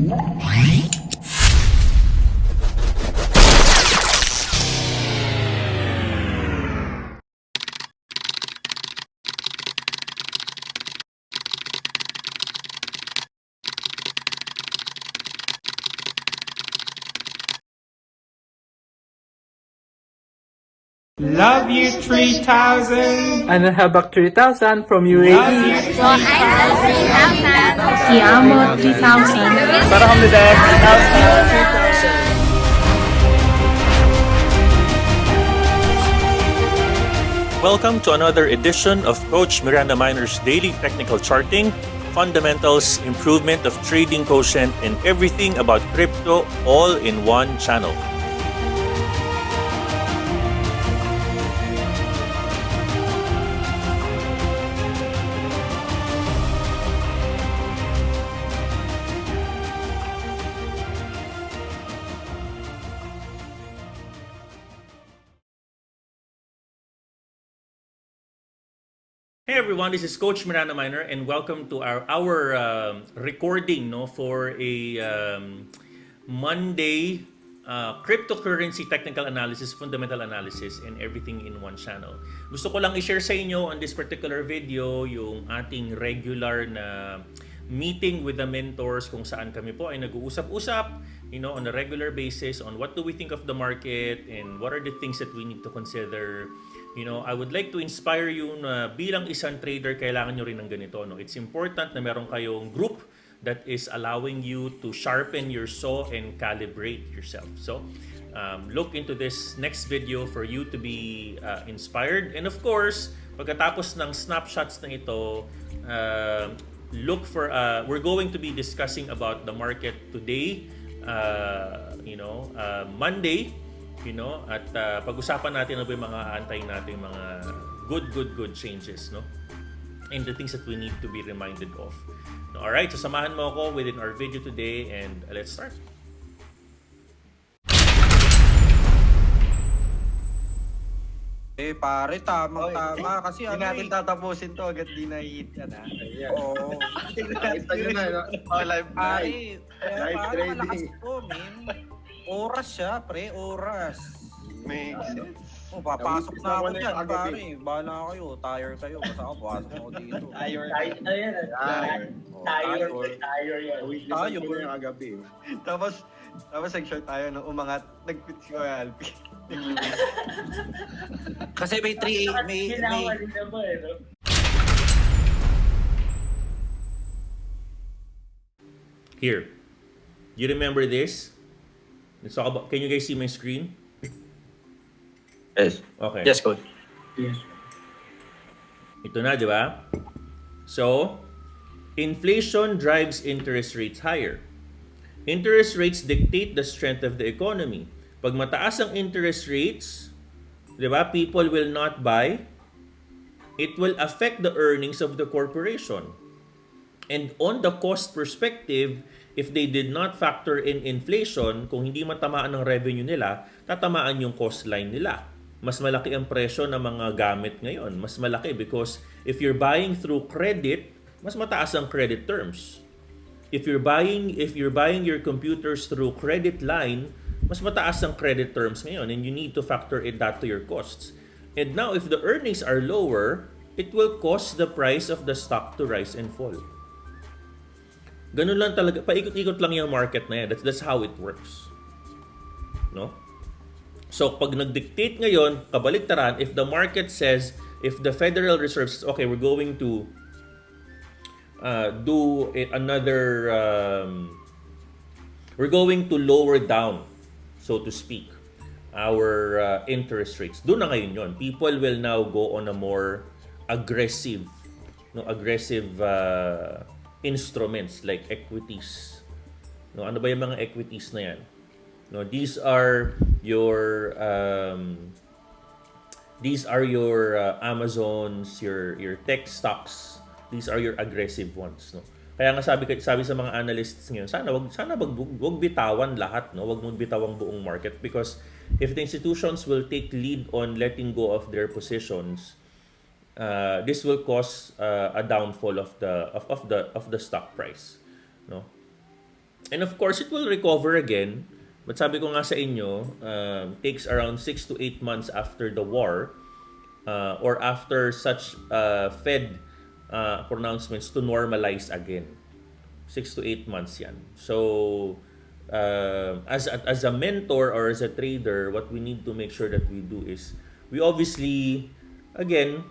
Love you 3,000. And Habak 3,000 from UAE. Love you 3,000. Tiamo 3,000. Para kami dahil 3,000. Welcome to another edition of Coach Miranda Miner's Daily Technical Charting, Fundamentals, Improvement of Trading Quotient, and everything about crypto all in one channel. Hey everyone, this is Coach Miranda Miner and welcome to our recording for a Monday cryptocurrency technical analysis, fundamental analysis, and everything in one channel. Gusto ko lang i-share sa inyo on this particular video yung ating regular na meeting with the mentors kung saan kami po ay nag-uusap-usap on a regular basis on what do we think of the market and what are the things that we need to consider. I would like to inspire you na bilang isang trader, kailangan nyo rin ng ganito. It's important na meron kayong group that is allowing you to sharpen your saw and calibrate yourself. So, look into this next video for you to be inspired. And of course, pagkatapos ng snapshots na ito, look for, we're going to be discussing about the market today, Monday, at pag-usapan natin ano ba yung mga antay natin mga good changes, and the things that we need to be reminded of. Alright, so samahan mo ako within our video today and let's start. Pare, tama kasi Hindi natin tatapusin to agad di na-hit yan ha. Oo. Nakita nyo na, no? Live Pare, Live pare malakas trading. to, men. Oras siya, pre, oras. Makes sense. Papasok na ako Nawis dyan, na ako pare. Bahala kayo, tire kayo. Basta ako, pasok ako dito. Tayo ko yung agabi. Tapos nag-short tayo nung umangat. Nag-quit si Kuya Alpi. Kasi may 3 may Here, you remember this? Let's talk about, can you guys see my screen? Yes. Okay. Yes, Coach. Ito na, di ba? So, inflation drives interest rates higher. Interest rates dictate the strength of the economy. Pag mataas ang interest rates, di ba, people will not buy. It will affect the earnings of the corporation. And on the cost perspective, if they did not factor in inflation, kung hindi matamaan ng revenue nila, tatamaan yung cost line nila. Mas malaki ang presyo ng mga gamit ngayon. Mas malaki because if you're buying through credit, mas mataas ang credit terms. If you're buying your computers through credit line, mas mataas ang credit terms ngayon and you need to factor that to your costs. And now if the earnings are lower, it will cause the price of the stock to rise and fall. Ganun lang talaga, paikot-ikot lang yung market na yan. That's how it works. So, pag nag-dictate ngayon, kabaliktaran, if the market says, if the Federal Reserve says, okay, we're going to we're going to lower down, so to speak, our interest rates. Doon na ngayon yun. People will now go on a more aggressive instruments like equities. Ano ba yung mga equities na yan? These are your Amazons, your tech stocks. These are your aggressive ones. Kaya nga sabi sa mga analysts ngayon, sana wag bitawan lahat, wag mo bitawang buong market, because if the institutions will take lead on letting go of their positions, this will cause a downfall of the stock price. And of course, it will recover again. But sabi ko nga sa inyo, takes around 6 to 8 months after the war or after such Fed pronouncements to normalize again. 6 to 8 months yan. So, as a mentor or as a trader, what we need to make sure that we do is we obviously, again,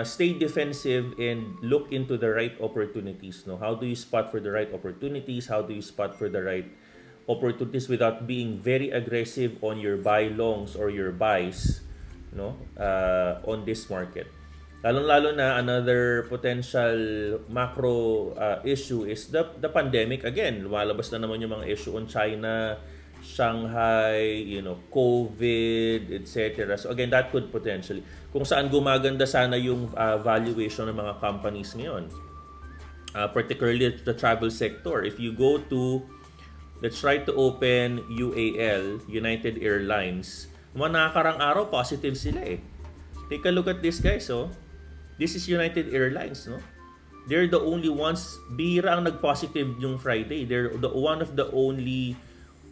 stay defensive and look into the right opportunities. No, how do you spot for the right opportunities? How do you spot for the right opportunities without being very aggressive on your buy longs or your buys, no, on this market? Lalong-lalo na another potential macro issue is the pandemic again. Lumalabas na naman yung mga issue on China, Shanghai, COVID, etc. So again, that could potentially, kung saan gumaganda sana yung valuation ng mga companies ngayon. Particularly the travel sector. If you go to, let's try to open UAL, United Airlines, mga nakakarang araw, positive sila eh. Take a look at this, guys, oh. This is United Airlines, no? They're the only ones, bira ang nag-positive yung Friday. They're one of the only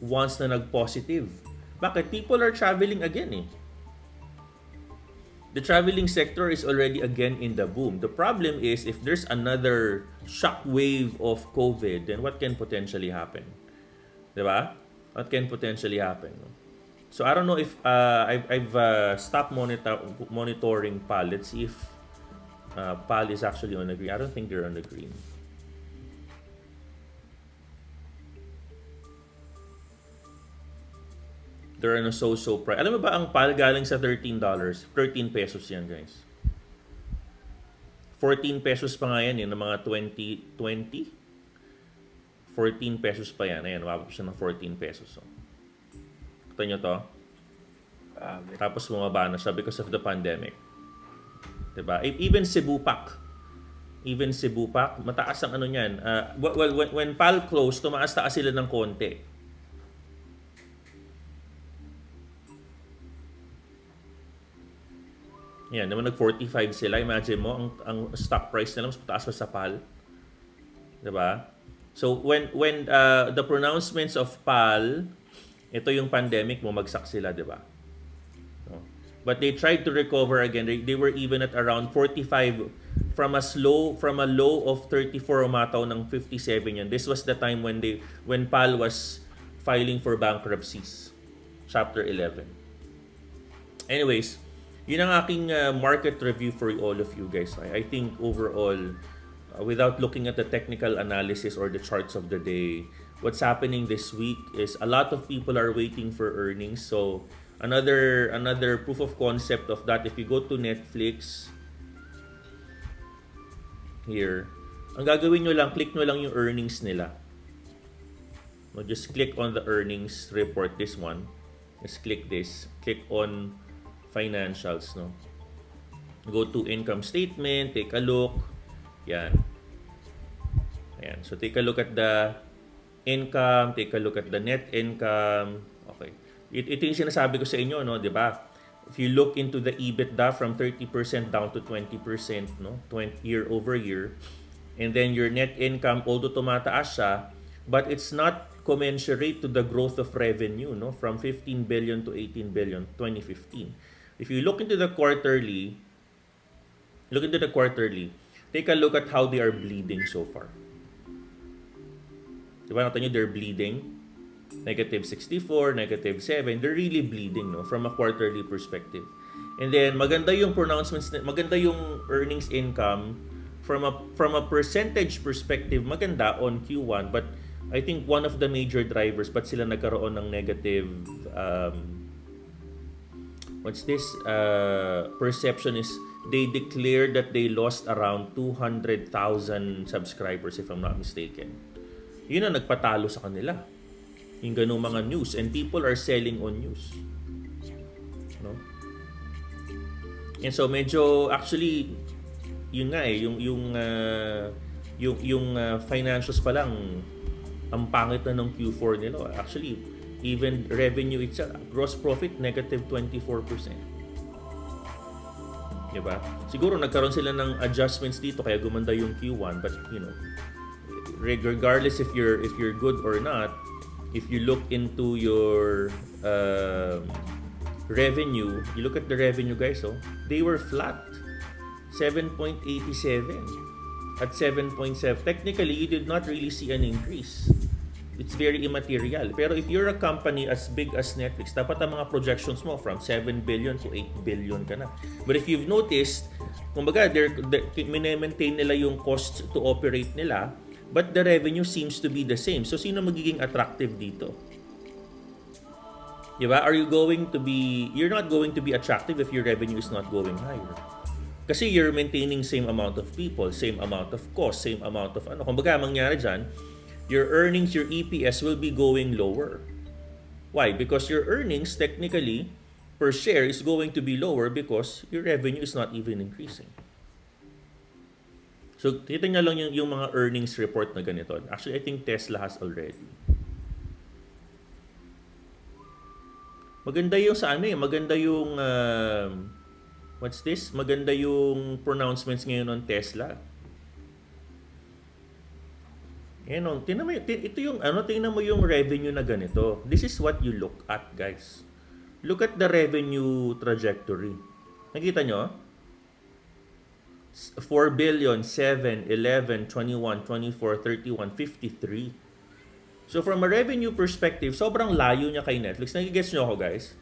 ones na nag-positive. Bakit? People are traveling again, eh. The traveling sector is already again in the boom. The problem is, if there's another shock wave of COVID, then what can potentially happen? Diba? What can potentially happen? No? So, I don't know if I've stopped monitoring PAL. Let's see if PAL is actually on the green. I don't think they're on the green. They're on a so-so price. Alam mo ba ang PAL galing sa $13? 13 pesos yan, guys. 14 pesos pa nga yan, ng mga 2020. 14 pesos pa yan. Ayan, mababa siya ng 14 pesos. So. Kita nyo to? Tapos bumaba na siya because of the pandemic. Diba? Even Cebu Pac, mataas ang ano niyan. When PAL closed, tumaas-taas sila ng konti. Yan, naman nag-45 sila. Imagine mo, ang stock price nila mas mataas pa sa PAL. Diba? So, when the pronouncements of PAL, ito yung pandemic, bumagsak sila, diba? But they tried to recover again. They were even at around 45 from a low of 34 umataw ng 57 yan. This was the time when PAL was filing for bankruptcies. Chapter 11. Anyways, yun ang aking market review for all of you guys. I think overall, without looking at the technical analysis or the charts of the day, what's happening this week is a lot of people are waiting for earnings. So, another proof of concept of that, if you go to Netflix here, ang gagawin nyo lang, click nyo lang yung earnings nila. No, just click on the earnings report, this one. Just click this. Click on financials, no. Go to income statement, take a look. Yan. Ayan. So take a look at the income, take a look at the net income. Okay. Ito yung sinasabi ko sa inyo, no, 'di ba? If you look into the EBITDA from 30% down to 20%, no, 20 year over year, and then your net income, although tumataas siya, but it's not commensurate to the growth of revenue, no, from 15 billion to 18 billion 2015. If you look into the quarterly, take a look at how they are bleeding so far. Diba, nakita nyo, they're bleeding. Negative 64, negative 7, they're really bleeding, no, from a quarterly perspective. And then maganda yung pronouncements, maganda yung earnings income from a percentage perspective, maganda on Q1, but I think one of the major drivers but sila nagkaroon ng negative perception is they declared that they lost around 200,000 subscribers, if I'm not mistaken. Yun ang nagpatalo sa kanila. Yung ganung mga news, and people are selling on news, no? And so medyo actually yun nga eh, yung financials pa lang ang pangit na ng Q4 nila. Actually, even revenue itself, gross profit negative 24%. Diba? Siguro nagkaroon sila ng adjustments dito kaya gumanda yung Q1, but regardless if you're good or not, if you look into your revenue, you look at the revenue, guys, they were flat. 7.87 at 7.7. Technically, you did not really see an increase. It's very immaterial. Pero if you're a company as big as Netflix, dapat ang mga projections mo from 7 billion to 8 billion ka na. But if you've noticed, kumbaga, maintain nila yung costs to operate nila, but the revenue seems to be the same. So, sino magiging attractive dito? Diba? You're not going to be attractive if your revenue is not going higher. Kasi you're maintaining same amount of people, same amount of cost, same amount of ano. Kumbaga, mangyari dyan, your earnings, your EPS will be going lower. Why? Because your earnings, technically, per share is going to be lower because your revenue is not even increasing. So, titignan lang yung mga earnings report na ganito. Actually, I think Tesla has already. Maganda yung sa ano maganda yung what's this? Maganda yung pronouncements ngayon on Tesla. Tingnan mo, ito yung tingnan mo yung revenue na ganito. This is what you look at, guys. Look at the revenue trajectory. Nakita nyo? 4 billion, 7, 11, 21, 24, 31, 53. So from a revenue perspective, sobrang layo niya kay Netflix. Nagigets nyo ako, guys?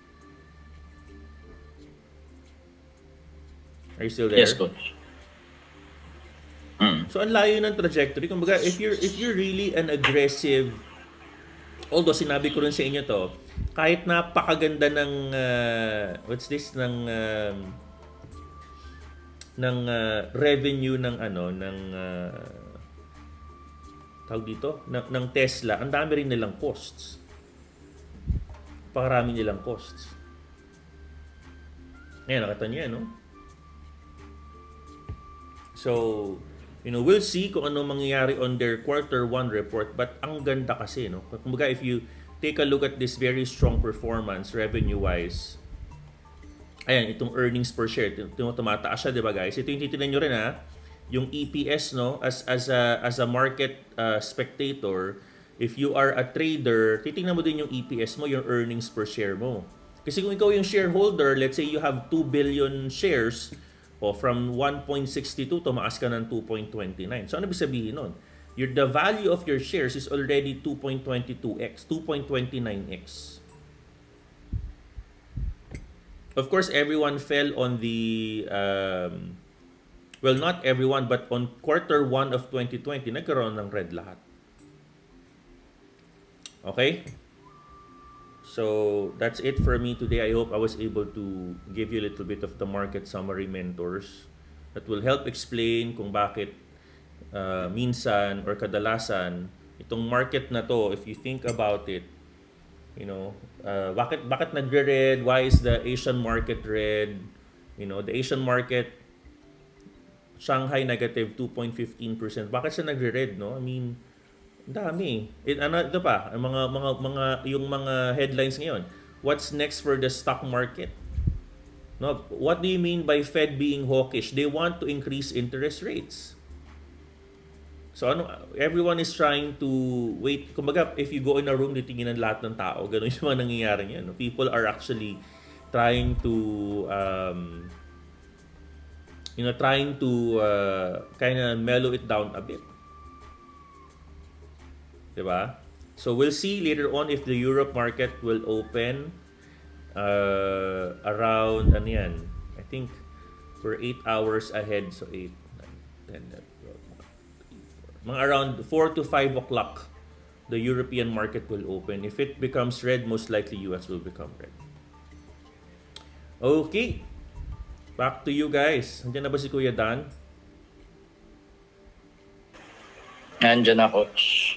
Are you still there? Yes, coach. So ang layo ng trajectory. Kumbaga, if you're really an aggressive, although sinabi ko rin sa inyo to, kahit napakaganda ng revenue ng tawag dito ng Tesla, ang dami rin nilang costs. Pakarami nilang costs. Ayan, nakita niyo yan, no? So, we'll see kung ano mangyayari on their quarter 1 report, but ang ganda kasi, no? Kumbaga, if you take a look at this very strong performance revenue-wise, ayan, itong earnings per share, tumataas siya, di ba, guys? Ito yung titignan nyo rin, ha? Yung EPS, no? As a market spectator, if you are a trader, titingnan mo din yung EPS mo, yung earnings per share mo. Kasi kung ikaw yung shareholder, let's say you have 2 billion shares, from 1.62 tumaas ka ng 2.29. So ano ibig sabihin nun? The value of your shares is already 2.22x, 2.29x. Of course, everyone fell on the well, not everyone, but on quarter 1 of 2020, nagkaroon ng red lahat. Okay? So, that's it for me today. I hope I was able to give you a little bit of the market summary, mentors, that will help explain kung bakit minsan or kadalasan itong market na to, if you think about it, bakit nagre-red? Why is the Asian market red? The Asian market, Shanghai negative 2.15%. Bakit siya nagre-red, no? I mean, dami. Ito pa, yung mga headlines ngayon. What's next for the stock market? No, what do you mean by Fed being hawkish? They want to increase interest rates. So everyone is trying to wait. Kumbaga, if you go in a room, titingin ng lahat ng tao. Ganun yung mga nangyayari ngayon. No? People are actually trying to kind of mellow it down a bit. Diba? So we'll see later on if the Europe market will open around I think we're 8 hours ahead, so 8, 9, 10, 11, 12, mga around 4 to 5 o'clock the European market will open. If it becomes red, most likely US will become red. Okay, back to you guys. Nandiyan na ba si Kuya Dan? Nandiyan na, coach.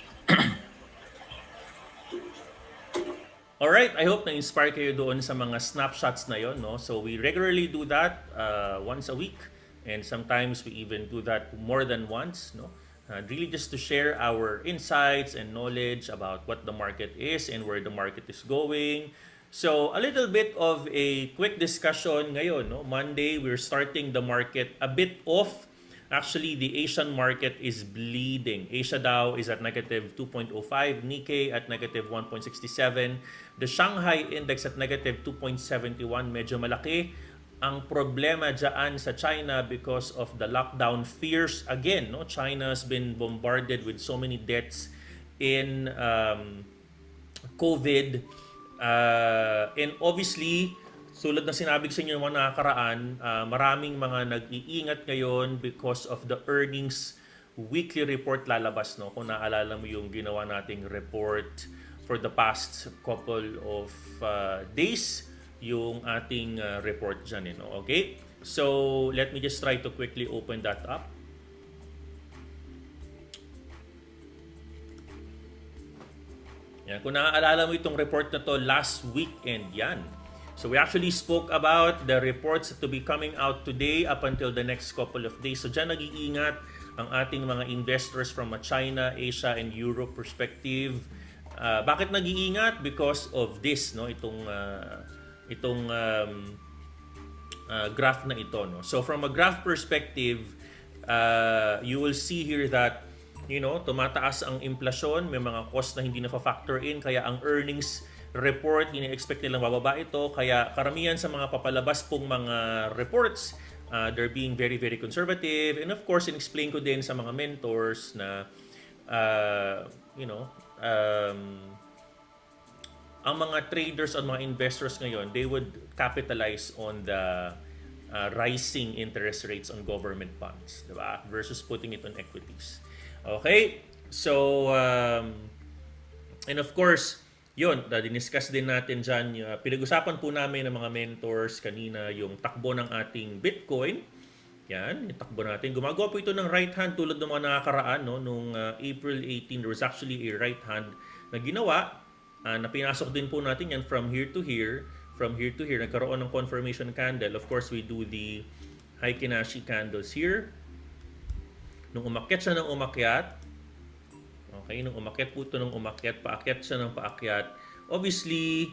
Alright, I hope na-inspire kayo doon sa mga snapshots na yon, no? So we regularly do that once a week, and sometimes we even do that more than once, no? Really just to share our insights and knowledge about what the market is and where the market is going. So a little bit of a quick discussion ngayon, no? Monday, we're starting the market a bit off Actually, the Asian market is bleeding. Asia Dow is at negative 2.05, Nikkei at negative 1.67, the Shanghai Index at negative 2.71, medyo malaki. Ang problema dyan sa China because of the lockdown fears. Again, no, China's been bombarded with so many deaths in COVID. And obviously, tulad na sinabi ko sa inyo mga nakakaraan, maraming mga nag-iingat ngayon because of the earnings weekly report lalabas. No? Kung naalala mo yung ginawa nating report for the past couple of days, yung ating report dyan. No? Okay? So, let me just try to quickly open that up. Yan. Kung naaalala mo itong report na to last weekend, yan. So we actually spoke about the reports to be coming out today up until the next couple of days. So dyan nag-iingat ang ating mga investors from a China, Asia, and Europe perspective. Bakit nag-iingat? Because of this, no? Itong graph na ito. No? So from a graph perspective, you will see here that tumataas ang inflasyon, may mga cost na hindi na-factor in, kaya ang earnings report, ini-expect nilang bababa ito. Kaya karamihan sa mga papalabas pong mga reports, they're being very, very conservative. And of course, in-explain ko din sa mga mentors na, ang mga traders at mga investors ngayon, they would capitalize on the rising interest rates on government bonds, diba? Versus putting it on equities. Okay? So, and of course, yun, diniscuss din natin dyan. Pinag-usapan po namin ng mga mentors kanina yung takbo ng ating Bitcoin. Yan, yung takbo natin. Gumagawa po ito ng right hand tulad ng mga nakakaraan. No? Nung April 18, there was actually a right hand na ginawa. Na pinasok din po natin yan from here to here. From here to here, nagkaroon ng confirmation candle. Of course, we do the Heikinashi candles here. Nung umakyat siya ng umakyat, okay, nung umakyat po ito ng umakyat, paakyat siya ng paakyat. Obviously,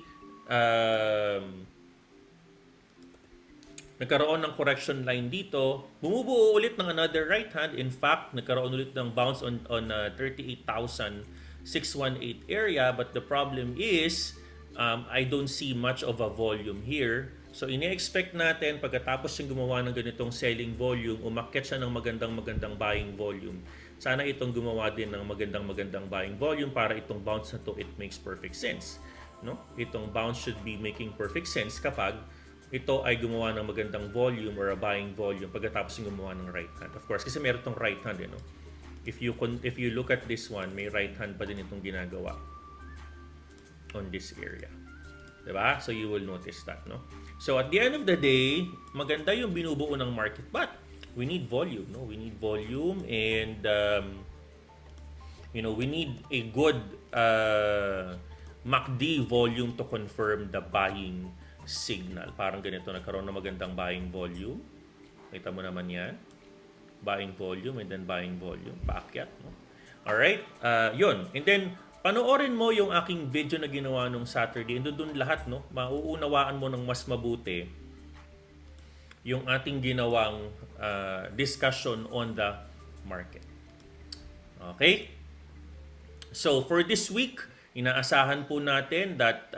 nagkaroon ng correction line dito. Bumubuo ulit ng another right hand. In fact, nagkaroon ulit ng bounce on 38,618 area. But the problem is, I don't see much of a volume here. So, ini-expect natin pagkatapos yung gumawa ng ganitong selling volume, umakyat siya ng magandang buying volume. Sana itong gumawa din ng magandang buying volume para itong bounce na to, it makes perfect sense. No? Itong bounce should be making perfect sense kapag ito ay gumawa ng magandang volume or a buying volume pagkatapos yung gumawa ng right hand. Of course, kasi meron itong right hand. No? If you look at this one, may right hand pa din itong ginagawa on this area. Diba? So you will notice that. No? So at the end of the day, maganda yung binubuo ng market. But we need volume. No? We need volume and we need a good MACD volume to confirm the buying signal. Parang ganito, nagkaroon ng magandang buying volume. Kita mo naman yan. Buying volume and then buying volume. Paakyat. No? Alright? Yun. And then, panoorin mo yung aking video na ginawa nung Saturday. And doon lahat, no? Mauunawaan mo ng mas mabuti yung ating ginawang discussion on the market. Okay? So, for this week, inaasahan po natin that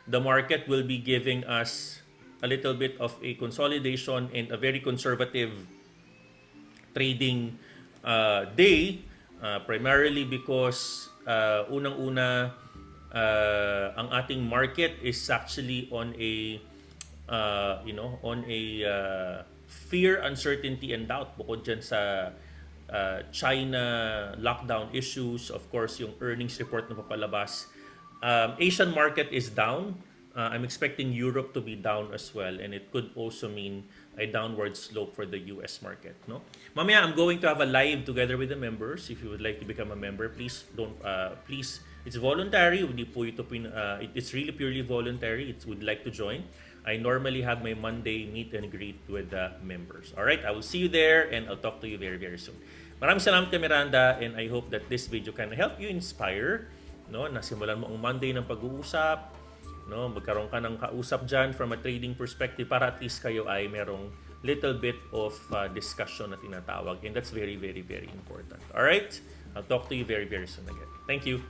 the market will be giving us a little bit of a consolidation and a very conservative trading day, primarily because unang-una, ang ating market is actually on a fear, uncertainty, and doubt. Bukod dyan sa China lockdown issues, of course, yung earnings report na papalabas. Asian market is down. I'm expecting Europe to be down as well, and it could also mean a downward slope for the US market. No? Mamaya, I'm going to have a live together with the members. If you would like to become a member, please don't. Please, it's voluntary. Hindi po ito it's really purely voluntary. It would like to join. I normally have my Monday meet and greet with the members. All right, I will see you there, and I'll talk to you very, very soon. Maraming salamat kay Miranda, and I hope that this video can help you inspire. No, nasimulan mo ang Monday ng pag-uusap. No, magkaroon ka ng kausap dyan from a trading perspective para at least kayo ay merong little bit of discussion na tinatawag. And that's very, very, very important. Alright? I'll talk to you very, very soon again. Thank you.